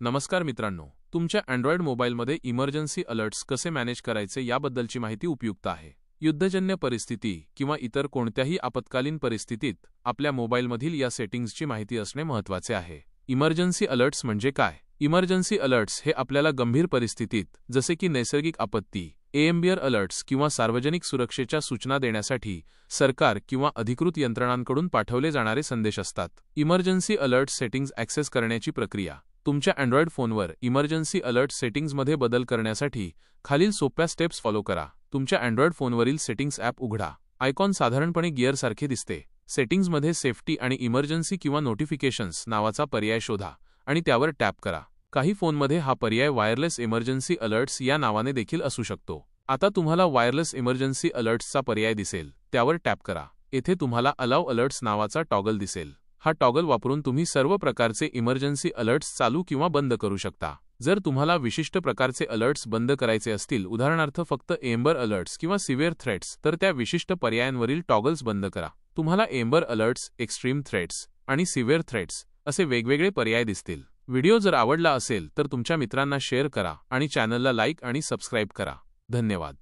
नमस्कार मित्रांनो, तुमच्या अँड्रॉइड मोबाईलमध्ये इमर्जन्सी अलर्ट्स कसे मॅनेज करायचे याबद्दलची माहिती उपयुक्त आहे. युद्धजन्य परिस्थिती किंवा इतर कोणत्याही आपत्कालीन परिस्थितीत आपल्या मोबाईलमधील या सेटिंग्जची माहिती असणे महत्त्वाचे आहे. इमर्जन्सी अलर्ट्स म्हणजे काय? इमर्जन्सी अलर्ट्स हे आपल्याला गंभीर परिस्थितीत जसे की नैसर्गिक आपत्ती, एम्बर अलर्ट्स किंवा सार्वजनिक सुरक्षेच्या सूचना देण्यासाठी सरकार किंवा अधिकृत यंत्रणांकडून पाठवले जाणारे संदेश असतात. इमर्जन्सी अलर्ट सेटिंग्ज ॲक्सेस करण्याची प्रक्रिया. तुमच्या अँड्रॉइड फोनवर इमर्जन्सी अलर्ट सेटिंग्जमध्ये बदल करण्यासाठी खालील सोप्या स्टेप्स फॉलो करा. तुमच्या अँड्रॉइड फोनवरील सेटिंग्ज ॲप उघडा. आयकॉन साधारणपणे गिअरसारखे दिसते. सेटिंग्जमध्ये सेफ्टी आणि इमर्जन्सी किंवा नोटिफिकेशन्स नावाचा पर्याय शोधा आणि त्यावर टॅप करा. काही फोनमध्ये हा पर्याय वायरलेस इमर्जन्सी अलर्ट्स या नावाने देखील असू शकतो. आता तुम्हाला वायरलेस इमर्जन्सी अलर्ट्सचा पर्याय दिसेल, त्यावर टॅप करा. येथे तुम्हाला अलाउ अलर्ट्स नावाचा टॉगल दिसेल. हा टॉगल वापरून तुम्ही सर्व प्रकारचे इमर्जन्सी अलर्ट्स चालू किंवा बंद करू शकता. जर तुम्हाला विशिष्ट प्रकारचे अलर्ट्स बंद करायचे असतील, उदाहरणार्थ फक्त एम्बर अलर्ट्स किंवा सिव्हिअर थ्रेट्स, तर त्या विशिष्ट पर्यायांवरील टॉगल्स बंद करा. तुम्हाला एम्बर अलर्ट्स, एक्स्ट्रीम थ्रेट्स आणि सिव्हिअर थ्रेट्स असे वेगवेगळे पर्याय दिसतील. व्हिडिओ जर आवडला असेल तर तुमच्या मित्रांना शेअर करा आणि चॅनलला लाईक आणि सबस्क्राईब करा. धन्यवाद.